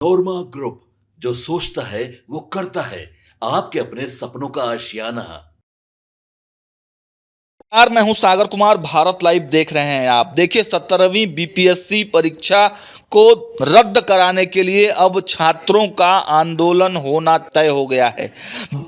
नोरमा group, जो सोचता है वो करता है। आपके अपने सपनों का आशियाना। यार मैं हूं सागर कुमार। भारत लाइव देख रहे हैं आप। देखिए 17वीं बीपीएससी परीक्षा को रद्द कराने के लिए अब छात्रों का आंदोलन होना तय हो गया है।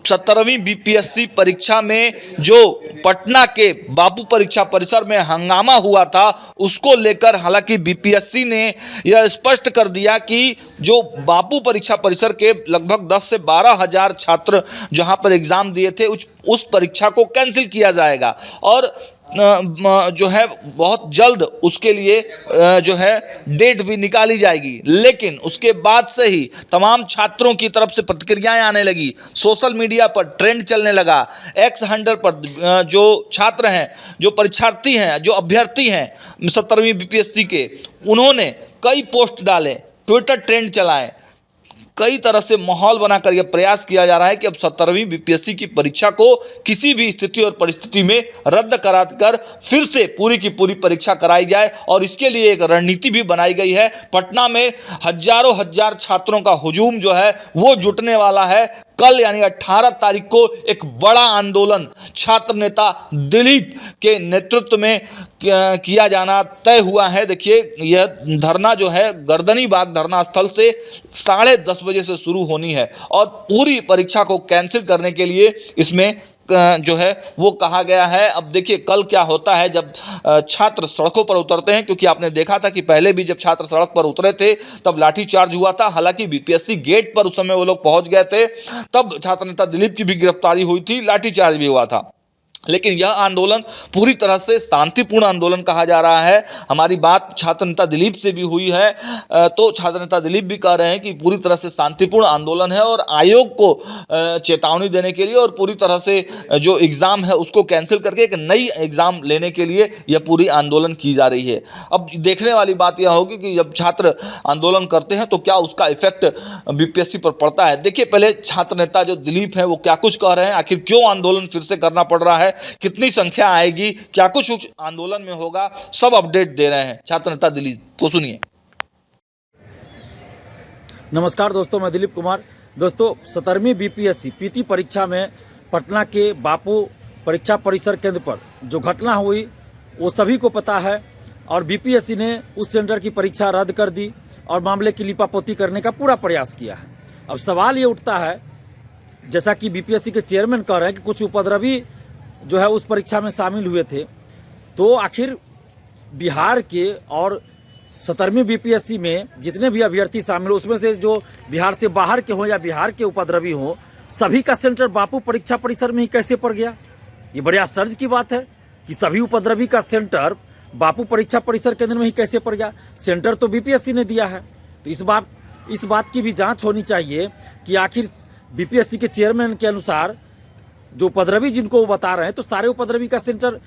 17वीं बीपीएससी परीक्षा में जो पटना के बापू परीक्षा परिसर में हंगामा हुआ था, उसको लेकर हालांकि बीपीएससी ने यह स्पष्ट कर दिया कि जो बापू परीक्षा परिसर के लगभग 10 से 12 हजार छात्र जहां पर एग्जाम दिए थे, उस परीक्षा को कैंसिल किया जाएगा और जो है बहुत जल्द उसके लिए जो है डेट भी निकाली जाएगी। लेकिन उसके बाद से ही तमाम छात्रों की तरफ से प्रतिक्रियाएं आने लगी, सोशल मीडिया पर ट्रेंड चलने लगा। एक्स हैंडल पर जो छात्र हैं, जो परीक्षार्थी हैं, जो अभ्यर्थी हैं 17वीं बीपीएससी के, उन्होंने कई पोस्ट डाले, ट्विटर ट्रेंड चलाए। कई तरह से माहौल बनाकर यह प्रयास किया जा रहा है कि अब 17वीं बीपीएससी की परीक्षा को किसी भी स्थिति और परिस्थिति में रद्द कराकर फिर से पूरी की पूरी परीक्षा कराई जाए, और इसके लिए एक रणनीति भी बनाई गई है। पटना में हजारों हजार छात्रों का हुजूम जो है वो जुटने वाला है। कल यानी 18 तारीख को एक बड़ा आंदोलन छात्र नेता दिलीप के नेतृत्व में किया जाना तय हुआ है। देखिए यह धरना जो है गर्दनी बाग धरना स्थल से 10:30 बजे से शुरू होनी है और पूरी परीक्षा को कैंसिल करने के लिए इसमें जो है वो कहा गया है। अब देखिए कल क्या होता है जब छात्र सड़कों पर उतरते हैं, क्योंकि आपने देखा था कि पहले भी जब छात्र सड़क पर उतरे थे तब लाठीचार्ज हुआ था। हालांकि बीपीएससी गेट पर उस समय वो लोग पहुंच गए थे, तब छात्र नेता दिलीप की भी गिरफ्तारी हुई थी, लाठीचार्ज भी हुआ था। लेकिन यह आंदोलन पूरी तरह से शांतिपूर्ण आंदोलन कहा जा रहा है। हमारी बात छात्र नेता दिलीप से भी हुई है, तो छात्र नेता दिलीप भी कह रहे हैं कि पूरी तरह से शांतिपूर्ण आंदोलन है और आयोग को चेतावनी देने के लिए और पूरी तरह से जो एग्ज़ाम है उसको कैंसिल करके एक नई एग्ज़ाम लेने के लिए यह पूरी आंदोलन की जा रही है। अब देखने वाली बात यह होगी कि जब छात्र आंदोलन करते हैं तो क्या उसका इफेक्ट बीपीएससी पर पड़ता है। देखिए पहले छात्र नेता जो दिलीप हैं वो क्या कुछ कह रहे हैं, आखिर क्यों आंदोलन फिर से करना पड़ रहा है, कितनी संख्या आएगी, क्या कुछ आंदोलन में होगा, सब अपडेट दे रहे हैं छात्र नेता दिलीप को। सुनिए। नमस्कार दोस्तों, मैं दिलीप कुमार। दोस्तों 17वीं बीपीएससी पीटी परीक्षा में पटना के बापू परीक्षा परिसर केंद्र पर जो घटना हुई वो सभी को पता है और बीपीएससी ने उस सेंटर की परीक्षा रद्द कर दी और मामले की लिपापोती करने का पूरा प्रयास किया है। अब सवाल ये उठता है, जैसा कि बीपीएससी के चेयरमैन कह रहे हैं कि कुछ उपद्रवी जो है उस परीक्षा में शामिल हुए थे, तो आखिर बिहार के और 17वीं बीपीएससी में जितने भी अभ्यर्थी शामिल हो उसमें से जो बिहार से बाहर के हों या बिहार के उपद्रवी हों, सभी का सेंटर बापू परीक्षा परिसर में ही कैसे पड़ गया। ये बड़े आश्चर्य की बात है कि सभी उपद्रवी का सेंटर बापू परीक्षा परिसर केंद्र में ही कैसे पड़ गया। सेंटर तो बीपीएससी ने दिया है, तो इस बात की भी जाँच होनी चाहिए कि आखिर बीपीएससी के चेयरमैन के अनुसार जो उपद्रवी जिनको वो बता रहे हैं, तो सारे उपद्रवी का सेंटर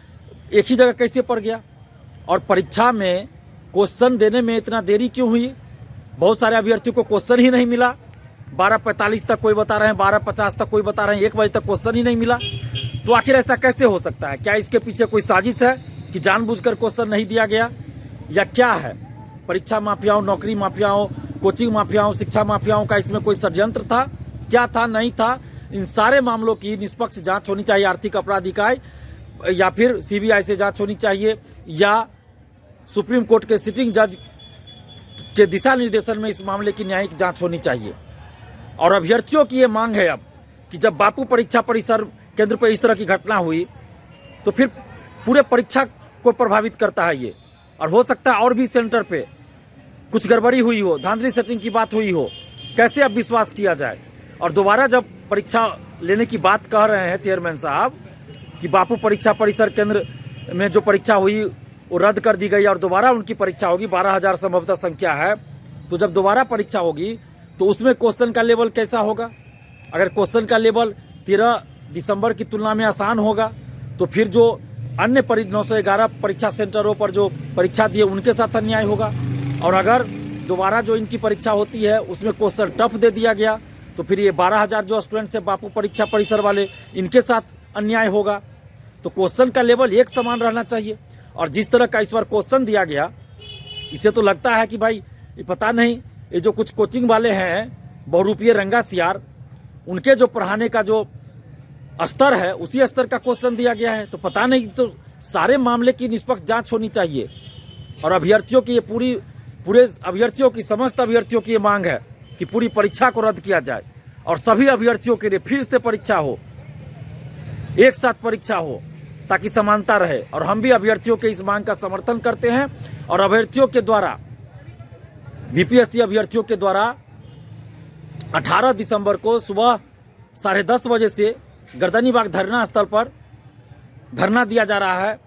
एक ही जगह कैसे पड़ गया। और परीक्षा में क्वेश्चन देने में इतना देरी क्यों हुई। बहुत सारे अभ्यर्थियों को क्वेश्चन ही नहीं मिला। 12:45 तक कोई बता रहे हैं, 12:50 तक कोई बता रहे हैं, 1 बजे तक क्वेश्चन ही नहीं मिला। तो आखिर ऐसा कैसे हो सकता है। क्या इसके पीछे कोई साजिश है कि जानबूझकर क्वेश्चन नहीं दिया गया, या क्या है। परीक्षा माफियाओं, नौकरी माफियाओं, कोचिंग माफियाओं, शिक्षा माफियाओं का इसमें कोई षड्यंत्र था, क्या था, नहीं था। इन सारे मामलों की निष्पक्ष जांच होनी चाहिए। आर्थिक अपराध इकाई या फिर सीबीआई से जांच होनी चाहिए, या सुप्रीम कोर्ट के सिटिंग जज के दिशा निर्देशन में इस मामले की न्यायिक जांच होनी चाहिए। और अभ्यर्थियों की ये मांग है अब कि जब बापू परीक्षा परिसर केंद्र पर इस तरह की घटना हुई तो फिर पूरे परीक्षा को प्रभावित करता है ये, और हो सकता है और भी सेंटर पे कुछ गड़बड़ी हुई हो, धांधली सेटिंग की बात हुई हो। कैसे अब विश्वास किया जाए। और दोबारा जब परीक्षा लेने की बात कह रहे हैं चेयरमैन साहब कि बापू परीक्षा परिसर केंद्र में जो परीक्षा हुई वो रद्द कर दी गई और दोबारा उनकी परीक्षा होगी, 12,000 संभवतः संख्या है, तो जब दोबारा परीक्षा होगी तो उसमें क्वेश्चन का लेवल कैसा होगा। अगर क्वेश्चन का लेवल 13 दिसंबर की तुलना में आसान होगा तो फिर जो अन्य 911 परीक्षा सेंटरों पर जो परीक्षा दिए उनके साथ अन्याय होगा। और अगर दोबारा जो इनकी परीक्षा होती है उसमें क्वेश्चन टफ दे दिया गया तो फिर ये 12,000 जो स्टूडेंट्स है बापू परीक्षा परिसर वाले, इनके साथ अन्याय होगा। तो क्वेश्चन का लेवल एक समान रहना चाहिए। और जिस तरह का इस बार क्वेश्चन दिया गया, इससे तो लगता है कि भाई पता नहीं ये जो कुछ कोचिंग वाले हैं बहुरूपीय रंगा सियार, उनके जो पढ़ाने का जो स्तर है उसी स्तर का क्वेश्चन दिया गया है। तो पता नहीं, तो सारे मामले की निष्पक्ष जांच होनी चाहिए और अभ्यर्थियों की ये पूरे अभ्यर्थियों की, समस्त अभ्यर्थियों की ये मांग है कि पूरी परीक्षा को रद्द किया जाए और सभी अभ्यर्थियों के लिए फिर से परीक्षा हो, एक साथ परीक्षा हो, ताकि समानता रहे। और हम भी अभ्यर्थियों के इस मांग का समर्थन करते हैं और अभ्यर्थियों के द्वारा, बीपीएससी अभ्यर्थियों के द्वारा 18 दिसंबर को सुबह 10:30 बजे से गर्दनीबाग धरना स्थल पर धरना दिया जा रहा है।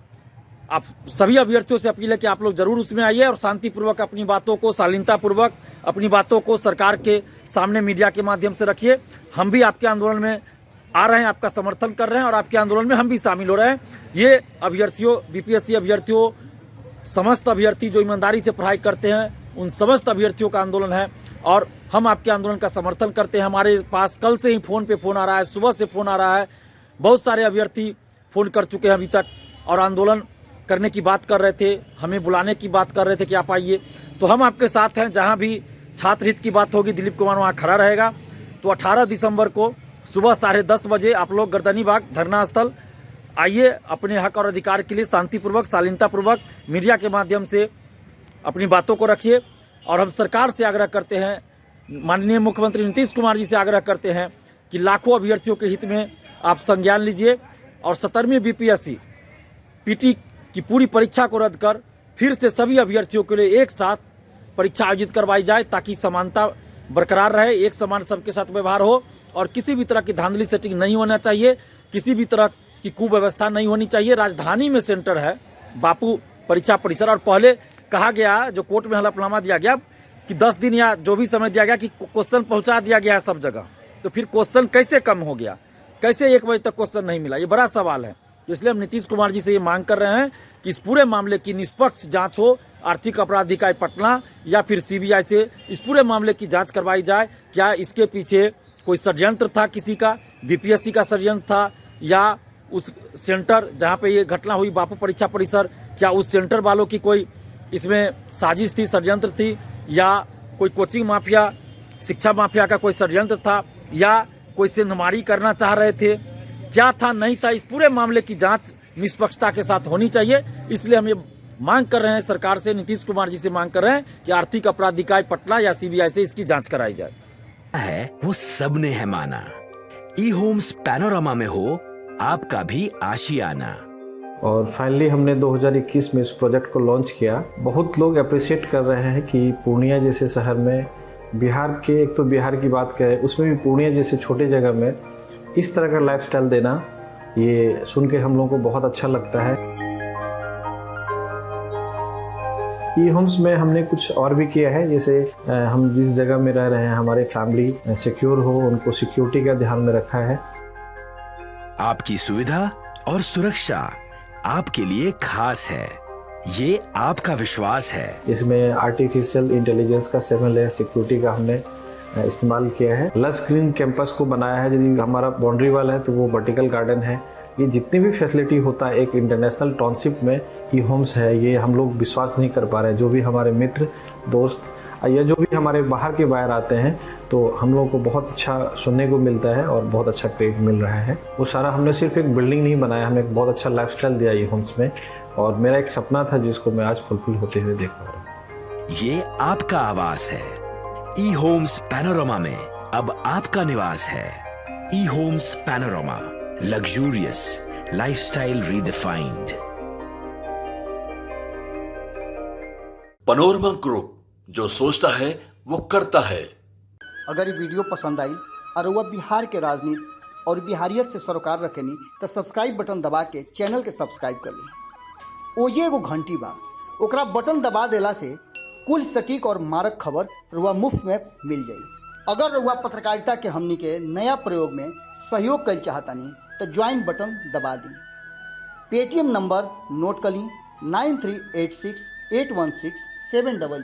आप सभी अभ्यर्थियों से अपील है कि आप लोग जरूर उसमें आइए और शांतिपूर्वक अपनी बातों को, शालीनतापूर्वक अपनी बातों को सरकार के सामने मीडिया के माध्यम से रखिए। हम भी आपके आंदोलन में आ रहे हैं, आपका समर्थन कर रहे हैं और आपके आंदोलन में हम भी शामिल हो रहे हैं। ये अभ्यर्थियों, बीपीएससी अभ्यर्थियों, समस्त अभ्यर्थी जो ईमानदारी से पढ़ाई करते हैं, उन समस्त अभ्यर्थियों का आंदोलन है और हम आपके आंदोलन का समर्थन करते हैं। हमारे पास कल से ही फोन पे फोन आ रहा है, सुबह से फोन आ रहा है, बहुत सारे अभ्यर्थी फोन कर चुके हैं अभी तक और आंदोलन करने की बात कर रहे थे, हमें बुलाने की बात कर रहे थे कि आप आइए। तो हम आपके साथ हैं, जहां भी छात्र हित की बात होगी दिलीप कुमार वहां खड़ा रहेगा। तो 18 दिसंबर को सुबह 10:30 बजे आप लोग गर्दनीबाग धरना स्थल आइए, अपने हक और अधिकार के लिए शांतिपूर्वक, शालीनतापूर्वक मीडिया के माध्यम से अपनी बातों को रखिए। और हम सरकार से आग्रह करते हैं, माननीय मुख्यमंत्री नीतीश कुमार जी से आग्रह करते हैं कि लाखों अभ्यर्थियों के हित में आप संज्ञान लीजिए और 17वीं बीपीएससी पीटी की पूरी परीक्षा को रद्द कर फिर से सभी अभ्यर्थियों के लिए एक साथ परीक्षा आयोजित करवाई जाए, ताकि समानता बरकरार रहे, एक समान सबके साथ व्यवहार हो और किसी भी तरह की धांधली सेटिंग नहीं होना चाहिए, किसी भी तरह की कुव्यवस्था नहीं होनी चाहिए। राजधानी में सेंटर है बापू परीक्षा परिसर और पहले कहा गया, जो कोर्ट में हलफनामा दिया गया कि 10 दिन या जो भी समय दिया गया कि क्वेश्चन पहुंचा दिया गया है सब जगह, तो फिर क्वेश्चन कैसे कम हो गया, कैसे 1 बजे तक क्वेश्चन नहीं मिला, ये बड़ा सवाल है। तो इसलिए हम नीतीश कुमार जी से ये मांग कर रहे हैं कि इस पूरे मामले की निष्पक्ष जांच हो, आर्थिक अपराध इकाई पटना या फिर सीबीआई से इस पूरे मामले की जांच करवाई जाए। क्या इसके पीछे कोई षड्यंत्र था, किसी का बीपीएससी का षड्यंत्र था, या उस सेंटर जहां पे ये घटना हुई बापू परीक्षा परिसर, क्या उस सेंटर वालों की कोई इसमें साजिश थी, षड्यंत्र थी, या कोई कोचिंग माफिया, शिक्षा माफिया का कोई षड्यंत्र था, या कोई सेंधमारी करना चाह रहे थे, क्या था नहीं था। इस पूरे मामले की जांच निष्पक्षता के साथ होनी चाहिए। इसलिए हम ये मांग कर रहे हैं सरकार से, नीतीश कुमार जी से मांग कर रहे हैं कि आर्थिक अपराध इकाई पटना या सीबीआई से इसकी जांच कराई जाए। है वो सबने है माना, ई होम्स पैनोरामा में हो आपका भी आशियाना। और फाइनली हमने 2021 में इस प्रोजेक्ट को लॉन्च किया। बहुत लोग अप्रिशिएट कर रहे हैं कि पूर्णिया जैसे शहर में, बिहार के, एक तो बिहार की बात करें उसमें भी पूर्णिया जैसे छोटे जगह में इस तरह का लाइफस्टाइल देना, ये सुन के हम लोगों को बहुत अच्छा लगता है। ई होम्स में हमने कुछ और भी किया है, जैसे हम जिस जगह में रह रहे हैं हमारे फैमिली सिक्योर हो, उनको सिक्योरिटी का ध्यान में रखा है। आपकी सुविधा और सुरक्षा आपके लिए खास है, ये आपका विश्वास है। इसमें आर्टिफिशियल इंटेलिजेंस का 7 लेयर सिक्योरिटी का हमने इस्तेमाल किया है। लश ग्रीन कैंपस को बनाया है, यदि हमारा बाउंड्री वाल है तो वो वर्टिकल गार्डन है। ये जितनी भी फैसिलिटी होता है एक इंटरनेशनल टाउनशिप में ई होम्स है, ये हम लोग विश्वास नहीं कर पा रहे हैं। जो भी हमारे मित्र, दोस्त या जो भी हमारे बाहर के बाहर आते हैं, तो हम लोगों को बहुत अच्छा सुनने को मिलता है और बहुत अच्छा क्रेडिट मिल रहा है। वो सारा हमने सिर्फ एक बिल्डिंग नहीं बनाया, हमने एक बहुत अच्छा लाइफस्टाइल दिया ई होम्स में, और मेरा एक सपना था जिसको मैं आज फुलफिल होते हुए देख पा रहा हूँ। ये आपका आवास है। ई होम्स पैनोरामा में अब आपका निवास है। E homes Panorama, luxurious lifestyle redefined. Panorama group, जो सोचता है वो करता है। अगर ये वीडियो पसंद आई और वह बिहार के राजनीति और बिहारियत से सरोकार रखेनी तो सब्सक्राइब बटन दबा के चैनल के सब्सक्राइब कर ली। ओजे एगो घंटी बा, ओकरा बटन दबा देला से कुल सटीक और मारक खबर रुआ मुफ्त में मिल जाई। अगर रुआ पत्रकारिता के हमनी के नया प्रयोग में सहयोग कर चाहतानी तो ज्वाइन बटन दबा दी। पेटीएम नंबर नोट कर ली 9386816700।